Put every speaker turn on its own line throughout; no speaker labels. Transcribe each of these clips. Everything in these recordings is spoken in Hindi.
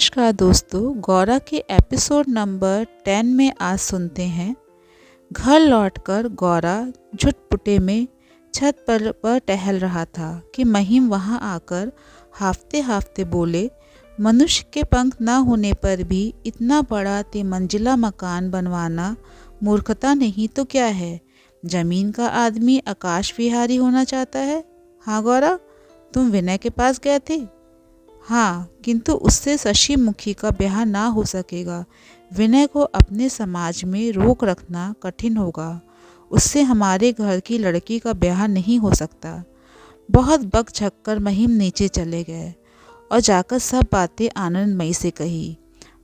नमस्कार दोस्तों, गौरा के एपिसोड नंबर 10 में आज सुनते हैं। घर लौटकर गौरा झुटपुटे में छत पर टहल रहा था कि महिम वहां आकर हाफते हाफते बोले, मनुष्य के पंख न होने पर भी इतना बड़ा तिमंजिला मकान बनवाना मूर्खता नहीं तो क्या है। जमीन का आदमी आकाश विहारी होना चाहता है। हाँ गौरा, तुम विनय के पास गए थे? हाँ, किंतु उससे शशि मुखी का ब्याह ना हो सकेगा। विनय को अपने समाज में रोक रखना कठिन होगा। उससे हमारे घर की लड़की का ब्याह नहीं हो सकता। बहुत बक झक कर महिम नीचे चले गए और जाकर सब बातें आनंदमयी से कही।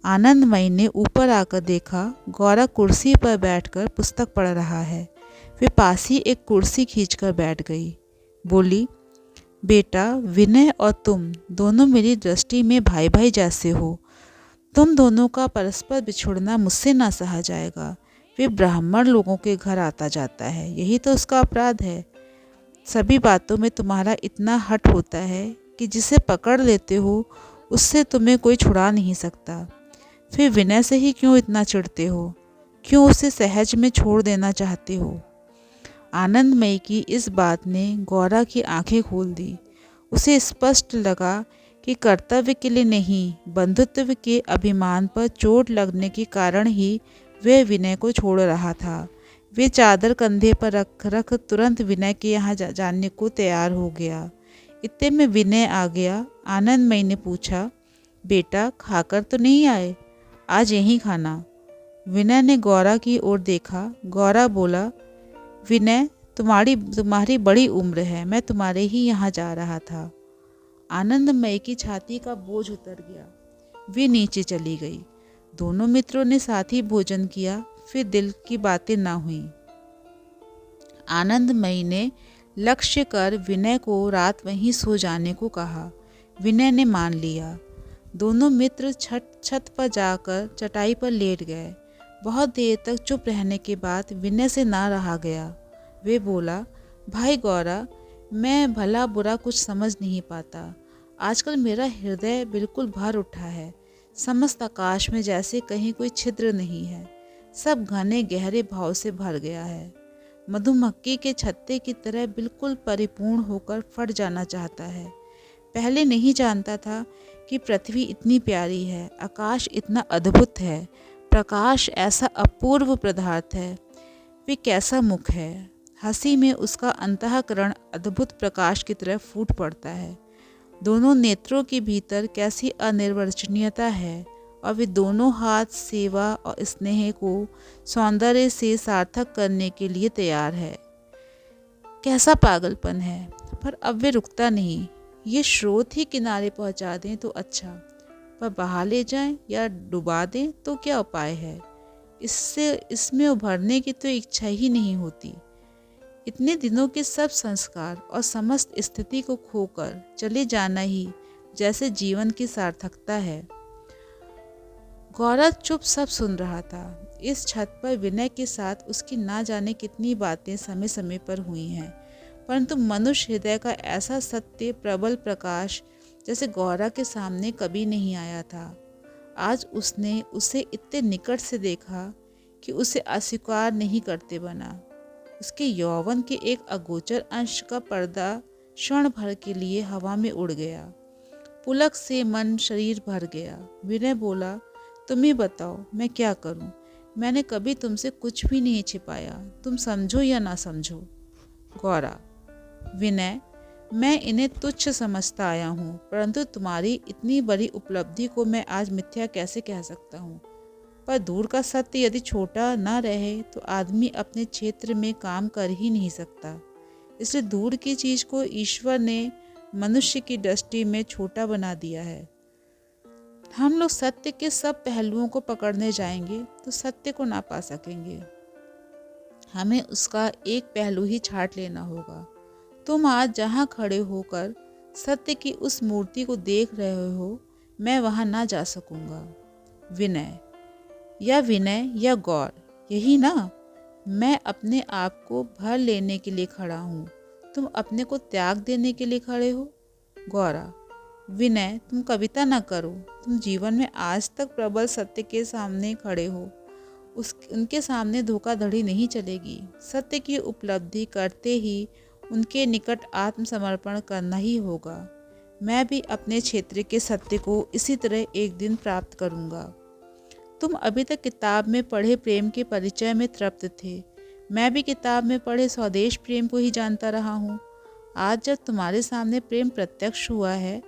आनंदमयी ने ऊपर आकर देखा, गौरा कुर्सी पर बैठकर पुस्तक पढ़ रहा है। वे पास ही एक कुर्सी खींचकर बैठ गई। बोली, बेटा, विनय और तुम दोनों मेरी दृष्टि में भाई भाई जैसे हो। तुम दोनों का परस्पर बिछुड़ना मुझसे ना सहा जाएगा। वे ब्राह्मण लोगों के घर आता जाता है, यही तो उसका अपराध है। सभी बातों में तुम्हारा इतना हट होता है कि जिसे पकड़ लेते हो उससे तुम्हें कोई छुड़ा नहीं सकता। फिर विनय से ही क्यों इतना चिढ़ते हो? क्यों उसे सहज में छोड़ देना चाहते हो? आनंदमयी की इस बात ने गौरा की आंखें खोल दी। उसे स्पष्ट लगा कि कर्तव्य के लिए नहीं, बंधुत्व के अभिमान पर चोट लगने के कारण ही वह विनय को छोड़ रहा था। वे चादर कंधे पर रख तुरंत विनय के यहाँ जाने को तैयार हो गया। इतने में विनय आ गया। आनंदमयी ने पूछा, बेटा, खाकर तो नहीं आए? आज यहीं खाना। विनय ने गौरा की ओर देखा। गौरा बोला, विनय, तुम्हारी बड़ी उम्र है, मैं तुम्हारे ही यहाँ जा रहा था। आनंदमयी की छाती का बोझ उतर गया। वे नीचे चली गई। दोनों मित्रों ने साथ ही भोजन किया। फिर दिल की बातें ना हुई। आनंदमयी ने लक्ष्य कर विनय को रात वहीं सो जाने को कहा। विनय ने मान लिया। दोनों मित्र छत पर जाकर चटाई पर लेट गए। बहुत देर तक चुप रहने के बाद विनय से ना रहा गया। वे बोला, भाई गौरा, मैं भला बुरा कुछ समझ नहीं पाता। आजकल मेरा हृदय बिल्कुल भर उठा है। समस्त आकाश में जैसे कहीं कोई छिद्र नहीं है। सब घने गहरे भाव से भर गया है। मधुमक्खी के छत्ते की तरह बिल्कुल परिपूर्ण होकर फट जाना चाहता है। पहले नहीं जानता था कि पृथ्वी इतनी प्यारी है, आकाश इतना अद्भुत है, प्रकाश ऐसा अपूर्व पदार्थ है। वे कैसा मुख है। हंसी में उसका अंतःकरण अद्भुत प्रकाश की तरह फूट पड़ता है। दोनों नेत्रों के भीतर कैसी अनिर्वचनीयता है और वे दोनों हाथ सेवा और स्नेह को सौंदर्य से सार्थक करने के लिए तैयार है। कैसा पागलपन है। पर अब वे रुकता नहीं। ये स्रोत ही किनारे पहुंचा दें तो अच्छा, पर बहा ले जाएं या डुबा दें तो क्या उपाय है। इसमें उभरने की तो इच्छा ही नहीं होती। इतने दिनों के सब संस्कार और समस्त स्थिति को खोकर चले जाना ही जैसे जीवन की सार्थकता है। गौरा चुप सब सुन रहा था। इस छत पर विनय के साथ उसकी ना जाने कितनी बातें समय समय पर हुई हैं, परंतु मनुष्य हृदय का ऐसा सत्य प्रबल प्रकाश जैसे गौरा के सामने कभी नहीं आया था। आज उसने उसे इतने निकट से देखा कि उसे अस्वीकार नहीं करते बना। उसके यौवन के एक अगोचर अंश का पर्दा क्षण भर के लिए हवा में उड़ गया। पुलक से मन शरीर भर गया। विनय बोला, तुम ही बताओ, मैं क्या करूं? मैंने कभी तुमसे कुछ भी नहीं छिपाया, तुम समझो या ना समझो। गौरा, विनय, मैं इन्हें तुच्छ समझता आया हूँ, परंतु तुम्हारी इतनी बड़ी उपलब्धि को मैं आज मिथ्या कैसे कह सकता हूँ। पर दूर का सत्य यदि छोटा ना रहे तो आदमी अपने क्षेत्र में काम कर ही नहीं सकता। इसलिए दूर की चीज को ईश्वर ने मनुष्य की दृष्टि में छोटा बना दिया है। हम लोग सत्य के सब पहलुओं को पकड़ने जाएंगे तो सत्य को ना पा सकेंगे। हमें उसका एक पहलू ही छांट लेना होगा। तुम आज जहाँ खड़े होकर सत्य की उस मूर्ति को देख रहे हो, मैं वहाँ ना जा सकूंगा। विनय या गौर, यही ना? मैं अपने आप को भर लेने के लिए खड़ा हूँ, तुम अपने को त्याग देने के लिए खड़े हो। गौरा, विनय, तुम कविता न करो, तुम जीवन में आज तक प्रबल सत्य के सामने खड़े हो, उनके सामने धोखाधड़ी नहीं चलेगी। सत्य की उपलब्धि करते ही उनके निकट आत्मसमर्पण करना ही होगा। मैं भी अपने क्षेत्र के सत्य को इसी तरह एक दिन प्राप्त करूंगा। तुम अभी तक किताब में पढ़े प्रेम के परिचय में तृप्त थे। मैं भी किताब में पढ़े स्वदेश प्रेम को ही जानता रहा हूँ। आज जब तुम्हारे सामने प्रेम प्रत्यक्ष हुआ है,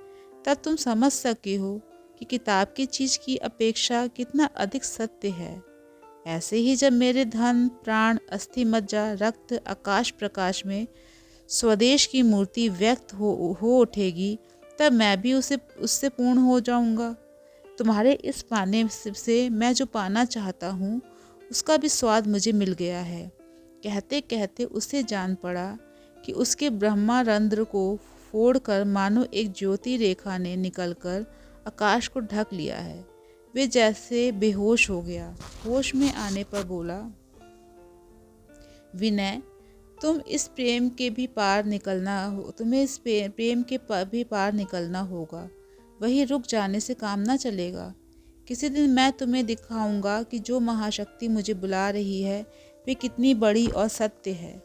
तब तुम समझ सके हो कि किताब की चीज की अपेक्षा कितना अधिक सत्य है। ऐसे ही जब मेरे धन, प्राण, अस्थि मज्जा, रक्त, आकाश प्रकाश में स्वदेश की मूर्ति व्यक्त हो उठेगी, तब मैं भी उससे पूर्ण हो जाऊंगा। तुम्हारे इस पाने से मैं जो पाना चाहता हूँ, उसका भी स्वाद मुझे मिल गया है। कहते कहते उसे जान पड़ा कि उसके ब्रह्मारंध्र को फोड़कर मानो एक ज्योति रेखा ने निकलकर आकाश को ढक लिया है। वे जैसे बेहोश हो गया। होश में आने पर बोला, विनय, तुम इस प्रेम के भी पार निकलना हो तुम्हें इस प्रेम के भी पार निकलना होगा। वही रुक जाने से काम ना चलेगा। किसी दिन मैं तुम्हें दिखाऊंगा कि जो महाशक्ति मुझे बुला रही है वे कितनी बड़ी और सत्य है।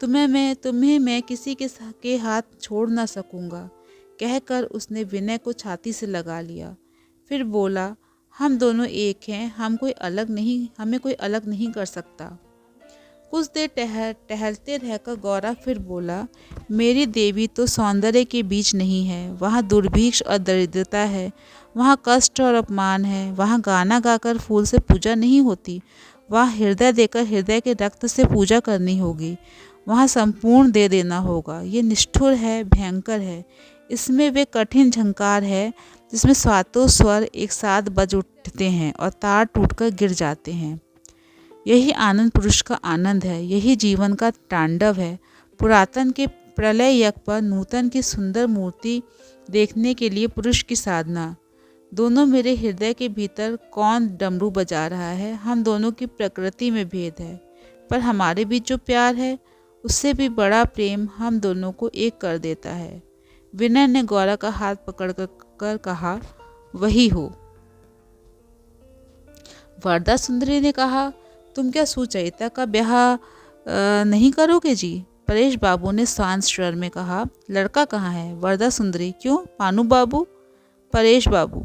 तुम्हें मैं किसी के हाथ छोड़ ना सकूंगा। कहकर उसने विनय को छाती से लगा लिया। फिर बोला, हम दोनों एक हैं, हमें कोई अलग नहीं कर सकता। कुछ देर टहलते रहकर गौरा फिर बोला, मेरी देवी तो सौंदर्य के बीच नहीं है, वहाँ दुर्भिक्ष और दरिद्रता है, वहाँ कष्ट और अपमान है, वहाँ गाना गाकर फूल से पूजा नहीं होती, वहाँ हृदय देकर हृदय के रक्त से पूजा करनी होगी, वहाँ संपूर्ण दे देना होगा। ये निष्ठुर है, भयंकर है। इसमें वे कठिन झंकार है जिसमें सातों स्वर एक साथ बज उठते हैं और तार टूटकर गिर जाते हैं। यही आनंद पुरुष का आनंद है, यही जीवन का तांडव है। पुरातन के प्रलय यज्ञ पर नूतन की सुंदर मूर्ति देखने के लिए पुरुष की साधना। दोनों मेरे हृदय के भीतर कौन डमरू बजा रहा है, हम दोनों की प्रकृति में भेद है, पर हमारे बीच जो प्यार है उससे भी बड़ा प्रेम हम दोनों को एक कर देता है। विनय ने गौरा का हाथ पकड़कर कहा, वही हो। वरदा सुंदरी ने कहा, तुम क्या सुचरिता का ब्याह नहीं करोगे जी? परेश बाबू ने शांत स्वर में कहा, लड़का कहाँ है? वरदा सुंदरी, क्यों? पानू बाबू? परेश बाबू,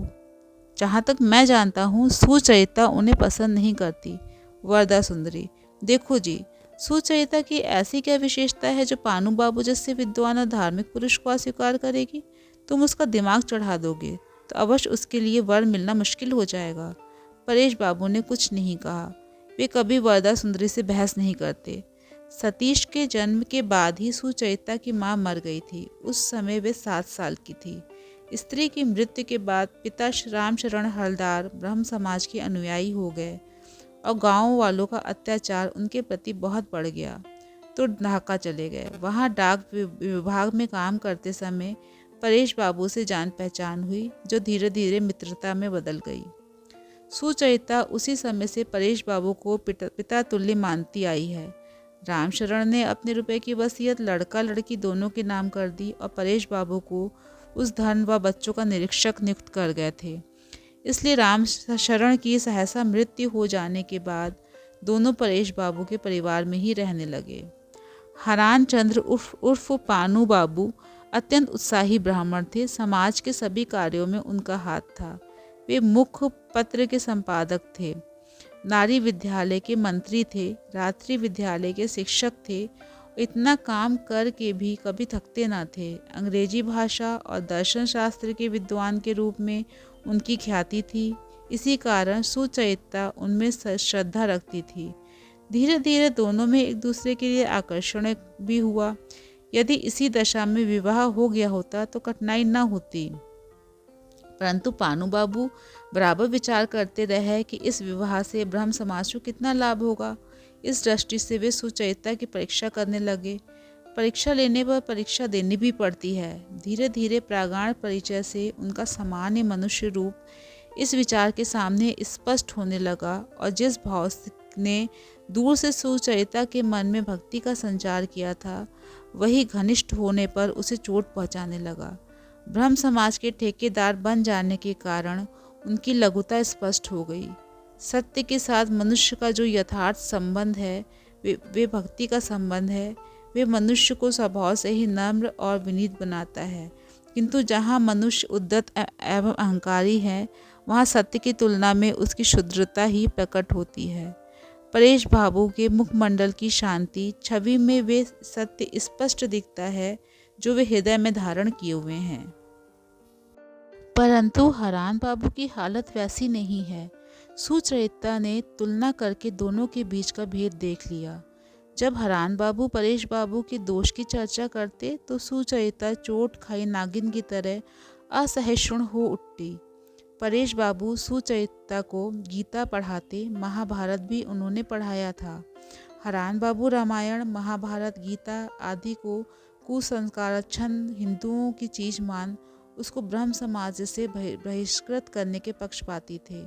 जहाँ तक मैं जानता हूँ सुचरिता उन्हें पसंद नहीं करती। वरदा सुंदरी, देखो जी, सुचरिता की ऐसी क्या विशेषता है जो पानू बाबू जैसे विद्वान और धार्मिक पुरुष को अस्वीकार करेगी? तुम उसका दिमाग चढ़ा दोगे तो अवश्य उसके लिए वर मिलना मुश्किल हो जाएगा। परेश बाबू ने कुछ नहीं कहा। वे कभी वरदा सुंदरी से बहस नहीं करते। सतीश के जन्म के बाद ही सुचरिता की मां मर गई थी। उस समय वे 7 साल की थी। स्त्री की मृत्यु के बाद पिता रामशरण हलदार ब्रह्म समाज के अनुयायी हो गए और गांव वालों का अत्याचार उनके प्रति बहुत बढ़ गया तो ढाका चले गए। वहां डाक विभाग में काम करते समय परेश बाबू से जान पहचान हुई, जो धीरे धीरे मित्रता में बदल गई। सुचरिता उसी समय से परेश बाबू को पिता तुल्य मानती आई है। रामशरण ने अपने रुपए की वसीयत लड़का लड़की दोनों के नाम कर दी और परेश बाबू को उस धन व बच्चों का निरीक्षक नियुक्त कर गए थे। इसलिए रामशरण की सहसा मृत्यु हो जाने के बाद दोनों परेश बाबू के परिवार में ही रहने लगे। हरान चंद्र उर्फ पानू बाबू अत्यंत उत्साही ब्राह्मण थे। समाज के सभी कार्यों में उनका हाथ था। वे मुख्य पत्र के संपादक थे, नारी विद्यालय के मंत्री थे, रात्रि विद्यालय के शिक्षक थे। इतना काम करके भी कभी थकते न थे। अंग्रेजी भाषा और दर्शन शास्त्र के विद्वान के रूप में उनकी ख्याति थी। इसी कारण सुचरिता उनमें श्रद्धा रखती थी। धीरे धीरे दोनों में एक दूसरे के लिए आकर्षण भी हुआ। यदि इसी दशा में विवाह हो गया होता तो कठिनाई न होती, परंतु पानू बाबू बराबर विचार करते रहे कि इस विवाह से ब्रह्म समाज को कितना लाभ होगा। इस दृष्टि से वे सुचरिता की परीक्षा करने लगे। परीक्षा लेने पर परीक्षा देनी भी पड़ती है। धीरे धीरे प्रागाण परिचय से उनका सामान्य मनुष्य रूप इस विचार के सामने स्पष्ट होने लगा और जिस भाव ने दूर से सुचरिता के मन में भक्ति का संचार किया था, वही घनिष्ठ होने पर उसे चोट पहुंचाने लगा। ब्रह्म समाज के ठेकेदार बन जाने के कारण उनकी लघुता स्पष्ट हो गई। सत्य के साथ मनुष्य का जो यथार्थ संबंध है वे भक्ति का संबंध है। वे मनुष्य को स्वभाव से ही नम्र और विनीत बनाता है, किंतु जहाँ मनुष्य उद्धत एवं अहंकारी है, वहाँ सत्य की तुलना में उसकी शुद्रता ही प्रकट होती है। परेश बाबू के मुखमंडल की शांति छवि में वे सत्य स्पष्ट दिखता है जो वे हृदय में धारण किए हुए हैं। परंतु हरान बाबू की हालत वैसी नहीं है। सुचरिता ने तुलना करके दोनों के बीच का भेद देख लिया। जब हरान बाबू परेश बाबू के दोष की चर्चा करते तो सुचरिता चोट खाई नागिन की तरह असहिष्णु हो उठती। परेश बाबू सुचरिता को गीता पढ़ाते, महाभारत भी उन्होंने पढ़ाया था। हरान बाबू रामायण, महाभारत, गीता आदि को कुसंस्कारच्छन्न हिंदुओं की चीज मान उसको ब्रह्म समाज से बहिष्कृत करने के पक्षपाती थे।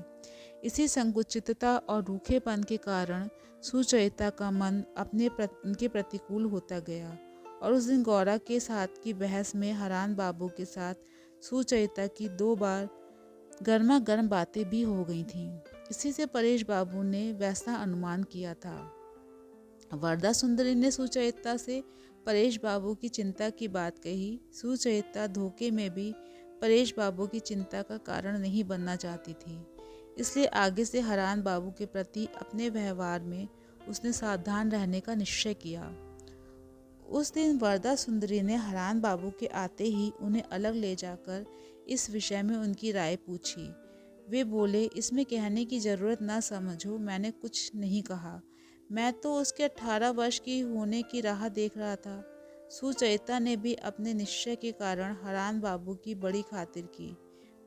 इसी संकुचितता और रूखेपन के कारण सुचरिता का मन उनके प्रतिकूल होता गया और उस दिन गौरा के साथ की बहस में हरान बाबू के साथ सुचरिता की 2 बार गर्मा गर्म बातें भी हो गई थीं। इसी से परेश बाबू ने वैसा अनुमान किया था। वरदा सुंदरी ने सुचरिता से परेश बाबू की चिंता की बात कही। सुचरिता धोखे में भी परेश बाबू की चिंता का कारण नहीं बनना चाहती थी, इसलिए आगे से हरान बाबू के प्रति अपने व्यवहार में उसने सावधान रहने का निश्चय किया। उस दिन वरदा सुंदरी ने हरान बाबू के आते ही उन्हें अलग ले जाकर इस विषय में उनकी राय पूछी। वे बोले, इसमें कहने की ज़रूरत ना समझो, मैंने कुछ नहीं कहा। मैं तो उसके 18 वर्ष की होने की राह देख रहा था। सुचरिता ने भी अपने निश्चय के कारण हरान बाबू की बड़ी खातिर की।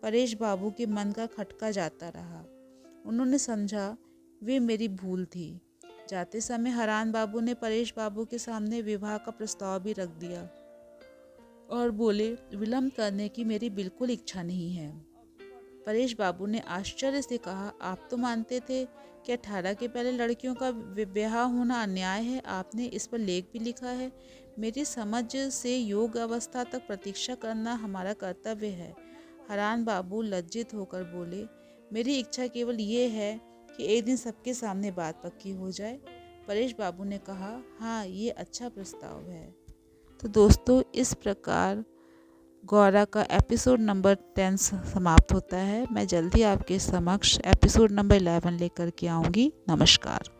परेश बाबू के मन का खटका जाता रहा। उन्होंने समझा वे मेरी भूल थी। जाते समय हरान बाबू ने परेश बाबू के सामने विवाह का प्रस्ताव भी रख दिया और बोले, विलंब करने की मेरी बिल्कुल इच्छा नहीं है। परेश बाबू ने आश्चर्य से कहा, आप तो मानते थे कि 18 के पहले लड़कियों का विवाह होना अन्याय है। आपने इस पर लेख भी लिखा है। मेरी समझ से योग अवस्था तक प्रतीक्षा करना हमारा कर्तव्य है। हरान बाबू लज्जित होकर बोले, मेरी इच्छा केवल ये है कि एक दिन सबके सामने बात पक्की हो जाए। परेश बाबू ने कहा, हाँ, ये अच्छा प्रस्ताव है। तो दोस्तों, इस प्रकार गौरा का एपिसोड नंबर 10 समाप्त होता है। मैं जल्दी आपके समक्ष एपिसोड नंबर 11 लेकर के आऊँगी। नमस्कार।